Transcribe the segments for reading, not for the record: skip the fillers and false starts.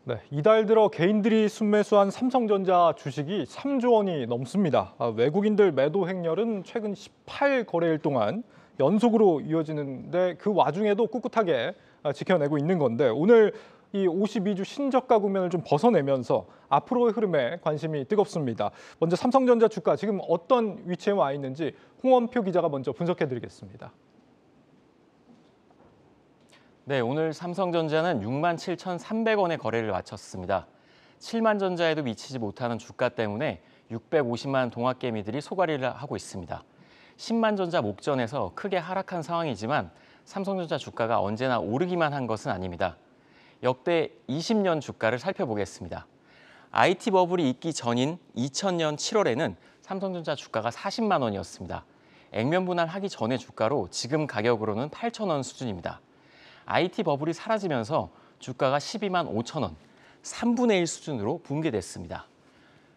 네, 이달 들어 개인들이 순매수한 삼성전자 주식이 3조 원이 넘습니다. 외국인들 매도 행렬은 최근 18거래일 동안 연속으로 이어지는데 그 와중에도 꿋꿋하게 지켜내고 있는 건데 오늘 이 52주 신저가 국면을 좀 벗어내면서 앞으로의 흐름에 관심이 뜨겁습니다. 먼저 삼성전자 주가 지금 어떤 위치에 와 있는지 홍원표 기자가 먼저 분석해드리겠습니다. 네, 오늘 삼성전자는 67,300원의 거래를 마쳤습니다. 7만전자에도 미치지 못하는 주가 때문에 650만 동학개미들이 소가리를 하고 있습니다. 10만전자 목전에서 크게 하락한 상황이지만 삼성전자 주가가 언제나 오르기만 한 것은 아닙니다. 역대 20년 주가를 살펴보겠습니다. IT 버블이 있기 전인 2000년 7월에는 삼성전자 주가가 40만 원이었습니다. 액면 분할하기 전의 주가로 지금 가격으로는 8천 원 수준입니다. IT 버블이 사라지면서 주가가 12만 5천 원, 3분의 1 수준으로 붕괴됐습니다.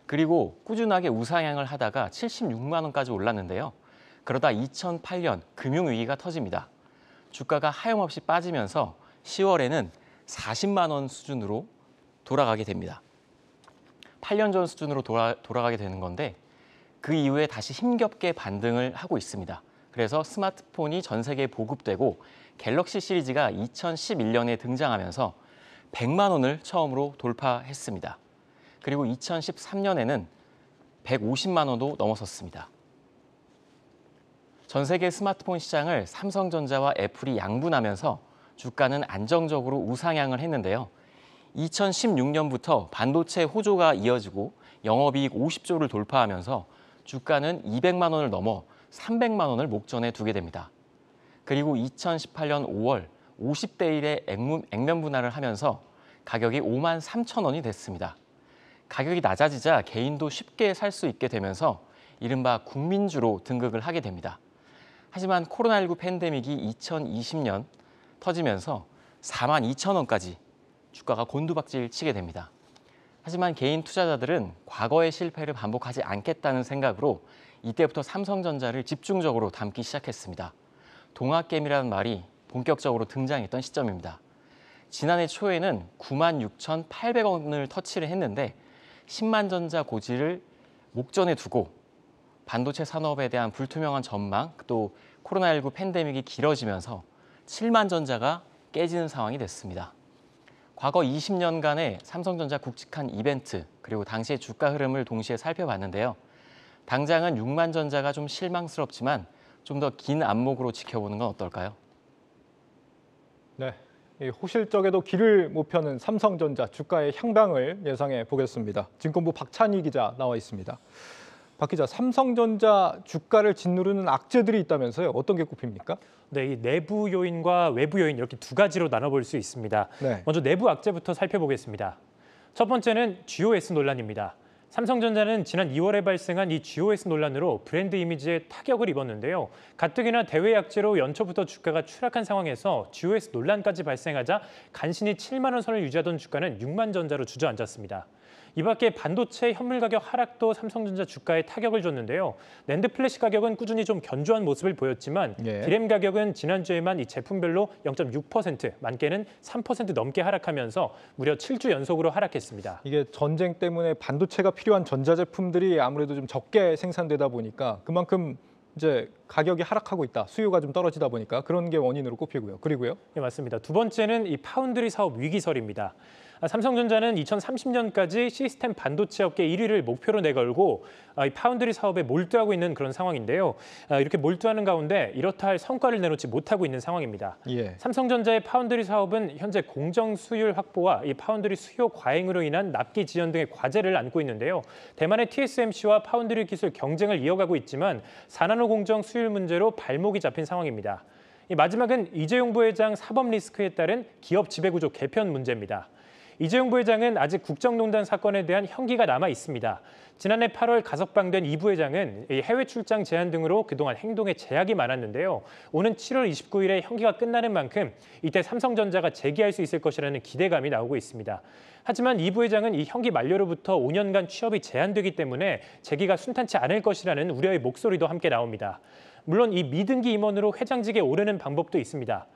그리고 꾸준하게 우상향을 하다가 76만 원까지 올랐는데요. 그러다 2008년 금융위기가 터집니다. 주가가 하염없이 빠지면서 10월에는 40만 원 수준으로 돌아가게 됩니다. 8년 전 수준으로 돌아가게 되는 건데 그 이후에 다시 힘겹게 반등을 하고 있습니다. 그래서 스마트폰이 전 세계에 보급되고 갤럭시 시리즈가 2011년에 등장하면서 100만 원을 처음으로 돌파했습니다. 그리고 2013년에는 150만 원도 넘어섰습니다. 전 세계 스마트폰 시장을 삼성전자와 애플이 양분하면서 주가는 안정적으로 우상향을 했는데요. 2016년부터 반도체 호조가 이어지고 영업이익 50조를 돌파하면서 주가는 200만 원을 넘어 300만 원을 목전에 두게 됩니다. 그리고 2018년 5월 50대 1의 액면 분할을 하면서 가격이 5만 3천 원이 됐습니다. 가격이 낮아지자 개인도 쉽게 살 수 있게 되면서 이른바 국민주로 등극을 하게 됩니다. 하지만 코로나19 팬데믹이 2020년 터지면서 4만 2천 원까지 주가가 곤두박질 치게 됩니다. 하지만 개인 투자자들은 과거의 실패를 반복하지 않겠다는 생각으로 이때부터 삼성전자를 집중적으로 담기 시작했습니다. 동학개미라는 말이 본격적으로 등장했던 시점입니다. 지난해 초에는 9만 6,800원을 터치를 했는데 10만 전자 고지를 목전에 두고 반도체 산업에 대한 불투명한 전망, 또 코로나19 팬데믹이 길어지면서 7만 전자가 깨지는 상황이 됐습니다. 과거 20년간의 삼성전자 굵직한 이벤트, 그리고 당시의 주가 흐름을 동시에 살펴봤는데요. 당장은 6만 전자가 좀 실망스럽지만 좀 더 긴 안목으로 지켜보는 건 어떨까요? 네, 이 호실적에도 길을 못 펴는 삼성전자 주가의 향방을 예상해 보겠습니다. 증권부 박찬희 기자 나와 있습니다. 박 기자, 삼성전자 주가를 짓누르는 악재들이 있다면서요? 어떤 게 꼽힙니까? 네, 이 내부 요인과 외부 요인 이렇게 두 가지로 나눠볼 수 있습니다. 네. 먼저 내부 악재부터 살펴보겠습니다. 첫 번째는 GOS 논란입니다. 삼성전자는 지난 2월에 발생한 이 GOS 논란으로 브랜드 이미지에 타격을 입었는데요. 가뜩이나 대외 악재로 연초부터 주가가 추락한 상황에서 GOS 논란까지 발생하자 간신히 7만 원 선을 유지하던 주가는 6만 전자로 주저앉았습니다. 이 밖에 반도체 현물 가격 하락도 삼성전자 주가에 타격을 줬는데요. 낸드 플래시 가격은 꾸준히 좀 견조한 모습을 보였지만 디램 가격은 지난주에만 이 제품별로 0.6%, 많게는 3% 넘게 하락하면서 무려 7주 연속으로 하락했습니다. 이게 전쟁 때문에 반도체가 필요한 전자제품들이 아무래도 좀 적게 생산되다 보니까 그만큼 이제 가격이 하락하고 있다. 수요가 좀 떨어지다 보니까 그런 게 원인으로 꼽히고요. 그리고요. 네, 맞습니다. 두 번째는 이 파운드리 사업 위기설입니다. 삼성전자는 2030년까지 시스템 반도체 업계 1위를 목표로 내걸고 이 파운드리 사업에 몰두하고 있는 그런 상황인데요. 이렇게 몰두하는 가운데 이렇다 할 성과를 내놓지 못하고 있는 상황입니다. 삼성전자의 파운드리 사업은 현재 공정 수율 확보와 이 파운드리 수요 과잉으로 인한 납기 지연 등의 과제를 안고 있는데요. 대만의 TSMC와 파운드리 기술 경쟁을 이어가고 있지만 4나노 공정 수율 문제로 발목이 잡힌 상황입니다. 마지막은 이재용 부회장 사법 리스크에 따른 기업 지배구조 개편 문제입니다. 이재용 부회장은 아직 국정농단 사건에 대한 형기가 남아 있습니다. 지난해 8월 가석방된 이 부회장은 해외 출장 제한 등으로 그동안 행동에 제약이 많았는데요. 오는 7월 29일에 형기가 끝나는 만큼 이때 삼성전자가 재기할 수 있을 것이라는 기대감이 나오고 있습니다. 하지만 이 부회장은 이 형기 만료로부터 5년간 취업이 제한되기 때문에 재기가 순탄치 않을 것이라는 우려의 목소리도 함께 나옵니다. 물론 이 미등기 임원으로 회장직에 오르는 방법도 있습니다.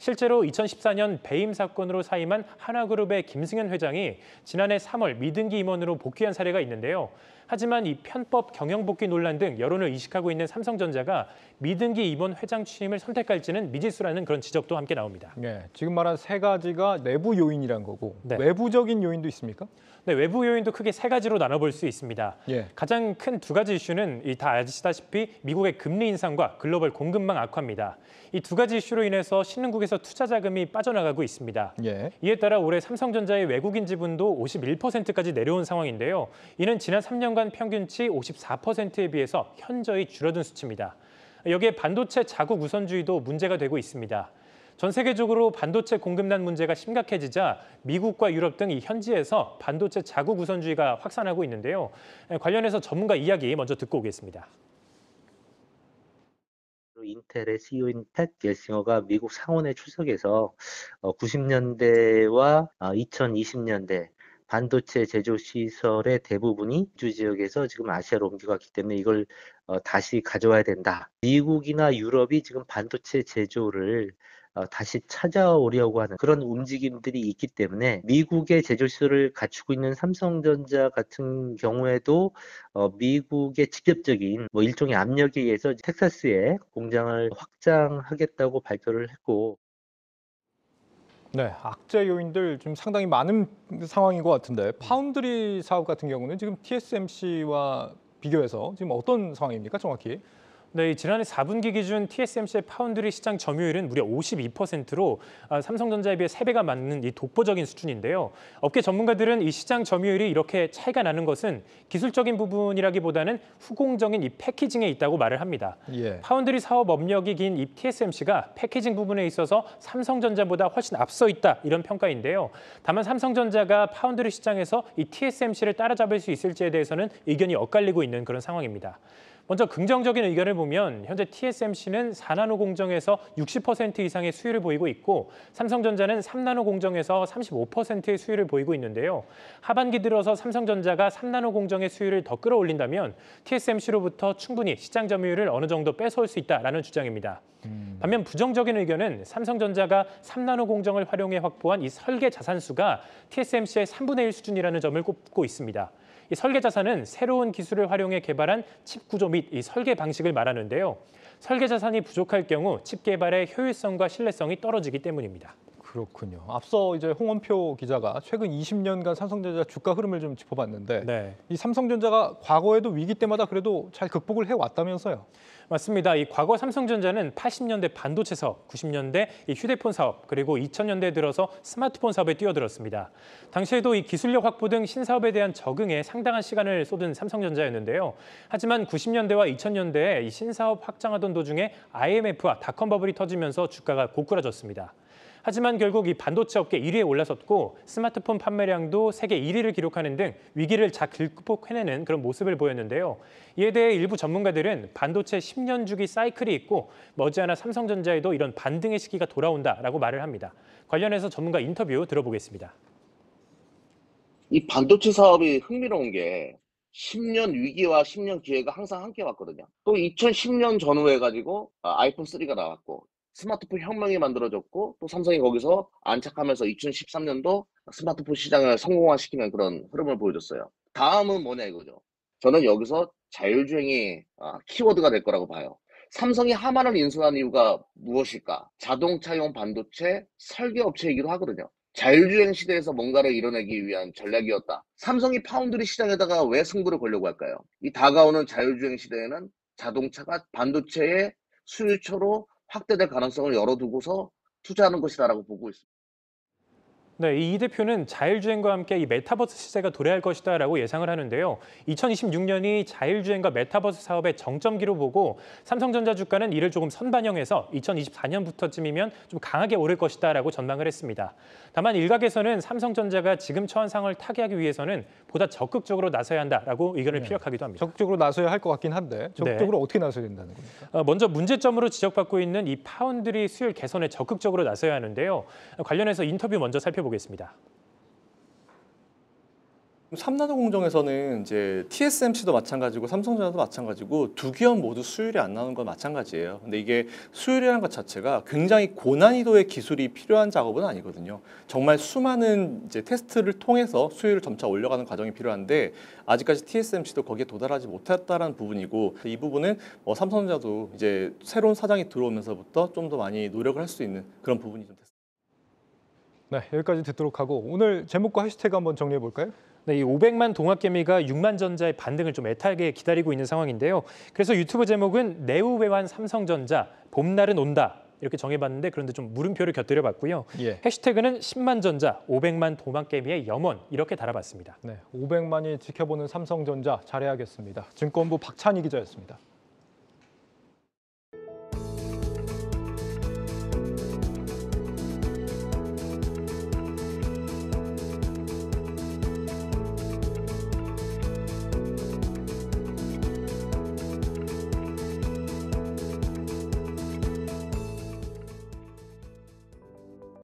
실제로 2014년 배임 사건으로 사임한 하나그룹의 김승현 회장이 지난해 3월 미등기 임원으로 복귀한 사례가 있는데요. 하지만 이 편법 경영 복귀 논란 등 여론을 이식하고 있는 삼성전자가 미등기 임원 회장 취임을 선택할지는 미지수라는 그런 지적도 함께 나옵니다. 네, 지금 말한 세 가지가 내부 요인이란 거고 네. 외부적인 요인도 있습니까? 네, 외부 요인도 크게 세 가지로 나눠볼 수 있습니다. 예. 가장 큰 두 가지 이슈는 다 아시다시피 미국의 금리 인상과 글로벌 공급망 악화입니다. 이 두 가지 이슈로 인해서 신흥국에서 투자 자금이 빠져나가고 있습니다. 예. 이에 따라 올해 삼성전자의 외국인 지분도 51%까지 내려온 상황인데요. 이는 지난 3년간 평균치 54%에 비해서 현저히 줄어든 수치입니다. 여기에 반도체 자국 우선주의도 문제가 되고 있습니다. 전 세계적으로 반도체 공급난 문제가 심각해지자 미국과 유럽 등 이 현지에서 반도체 자국 우선주의가 확산하고 있는데요. 관련해서 전문가 이야기 먼저 듣고 오겠습니다. 인텔의 CEO인 팻 겔싱어가 미국 상원에 출석해서 90년대와 2020년대 반도체 제조 시설의 대부분이 주 지역에서 지금 아시아로 옮겨갔기 때문에 이걸 다시 가져와야 된다. 미국이나 유럽이 지금 반도체 제조를 다시 찾아오려고 하는 그런 움직임들이 있기 때문에 미국의 제조 시설을 갖추고 있는 삼성전자 같은 경우에도 미국의 직접적인 일종의 압력에 의해서 텍사스에 공장을 확장하겠다고 발표를 했고. 네, 악재 요인들 좀 상당히 많은 상황인 것 같은데 파운드리 사업 같은 경우는 지금 TSMC와 비교해서 지금 어떤 상황입니까, 정확히? 네, 지난해 4분기 기준 TSMC의 파운드리 시장 점유율은 무려 52%로 삼성전자에 비해 3배가 많은 이 독보적인 수준인데요. 업계 전문가들은 이 시장 점유율이 이렇게 차이가 나는 것은 기술적인 부분이라기보다는 후공적인 이 패키징에 있다고 말을 합니다. 예. 파운드리 사업 업력이 긴 이 TSMC가 패키징 부분에 있어서 삼성전자보다 훨씬 앞서 있다 이런 평가인데요. 다만 삼성전자가 파운드리 시장에서 이 TSMC를 따라잡을 수 있을지에 대해서는 의견이 엇갈리고 있는 그런 상황입니다. 먼저 긍정적인 의견을 보면 현재 TSMC는 4나노 공정에서 60% 이상의 수율을 보이고 있고 삼성전자는 3나노 공정에서 35%의 수율을 보이고 있는데요. 하반기 들어서 삼성전자가 3나노 공정의 수율을 더 끌어올린다면 TSMC로부터 충분히 시장 점유율을 어느 정도 뺏어올 수 있다라는 주장입니다. 반면 부정적인 의견은 삼성전자가 3나노 공정을 활용해 확보한 이 설계 자산수가 TSMC의 3분의 1 수준이라는 점을 꼽고 있습니다. 이 설계 자산은 새로운 기술을 활용해 개발한 칩 구조 및 이 설계 방식을 말하는데요. 설계 자산이 부족할 경우 칩 개발의 효율성과 신뢰성이 떨어지기 때문입니다. 그렇군요. 앞서 이제 홍원표 기자가 최근 20년간 삼성전자 주가 흐름을 좀 짚어봤는데 네. 이 삼성전자가 과거에도 위기 때마다 그래도 잘 극복을 해왔다면서요. 맞습니다. 이 과거 삼성전자는 80년대 반도체 사업, 90년대 이 휴대폰 사업, 그리고 2000년대 들어서 스마트폰 사업에 뛰어들었습니다. 당시에도 이 기술력 확보 등 신사업에 대한 적응에 상당한 시간을 쏟은 삼성전자였는데요. 하지만 90년대와 2000년대에 이 신사업 확장하던 도중에 IMF와 닷컴 버블이 터지면서 주가가 고꾸라졌습니다. 하지만 결국 이 반도체 업계 1위에 올라섰고 스마트폰 판매량도 세계 1위를 기록하는 등 위기를 잘 극복해내는 그런 모습을 보였는데요. 이에 대해 일부 전문가들은 반도체 10년 주기 사이클이 있고 머지않아 삼성전자에도 이런 반등의 시기가 돌아온다라고 말을 합니다. 관련해서 전문가 인터뷰 들어보겠습니다. 이 반도체 사업이 흥미로운 게 10년 위기와 10년 기회가 항상 함께 왔거든요. 또 2010년 전후해 가지고 아이폰 3가 나왔고 스마트폰 혁명이 만들어졌고 또 삼성이 거기서 안착하면서 2013년도 스마트폰 시장을 성공화시키는 그런 흐름을 보여줬어요. 다음은 뭐냐 이거죠. 저는 여기서 자율주행이 키워드가 될 거라고 봐요. 삼성이 하만을 인수한 이유가 무엇일까? 자동차용 반도체 설계업체이기도 하거든요. 자율주행 시대에서 뭔가를 이뤄내기 위한 전략이었다. 삼성이 파운드리 시장에다가 왜 승부를 걸려고 할까요? 이 다가오는 자율주행 시대에는 자동차가 반도체의 수요처로 확대될 가능성을 열어두고서 투자하는 것이다라고 보고 있습니다. 네, 이 대표는 자율주행과 함께 이 메타버스 시대가 도래할 것이다라고 예상을 하는데요. 2026년이 자율주행과 메타버스 사업의 정점기로 보고 삼성전자 주가는 이를 조금 선반영해서 2024년부터쯤이면 좀 강하게 오를 것이다라고 전망을 했습니다. 다만 일각에서는 삼성전자가 지금 처한 상황을 타개하기 위해서는 보다 적극적으로 나서야 한다라고 의견을 피력하기도 합니다. 적극적으로 나서야 할 것 같긴 한데 적극적으로 어떻게 나서야 된다는 겁니까? 먼저 문제점으로 지적받고 있는 이 파운드리 수율 개선에 적극적으로 나서야 하는데요. 관련해서 인터뷰 먼저 살펴보겠습니다. 3나노 공정에서는 이제 TSMC도 마찬가지고 삼성전자도 마찬가지고 두 기업 모두 수율이 안 나오는 건 마찬가지예요. 근데 이게 수율이라는 것 자체가 굉장히 고난이도의 기술이 필요한 작업은 아니거든요. 정말 수많은 이제 테스트를 통해서 수율을 점차 올려가는 과정이 필요한데 아직까지 TSMC도 거기에 도달하지 못했다라는 부분이고 이 부분은 삼성전자도 이제 새로운 사장이 들어오면서부터 좀 더 많이 노력을 할 수 있는 그런 부분이 좀 됐습니다. 네, 여기까지 듣도록 하고 오늘 제목과 해시태그 한번 정리해 볼까요? 네, 이 500만 동학개미가 6만 전자의 반등을 좀 애타게 기다리고 있는 상황인데요. 그래서 유튜브 제목은 내후외환 삼성전자 봄날은 온다 이렇게 정해봤는데 그런데 좀 물음표를 곁들여봤고요. 예. 해시태그는 10만 전자, 500만 동학개미의 염원 이렇게 달아봤습니다. 네, 500만이 지켜보는 삼성전자 잘해야겠습니다. 증권부 박찬희 기자였습니다.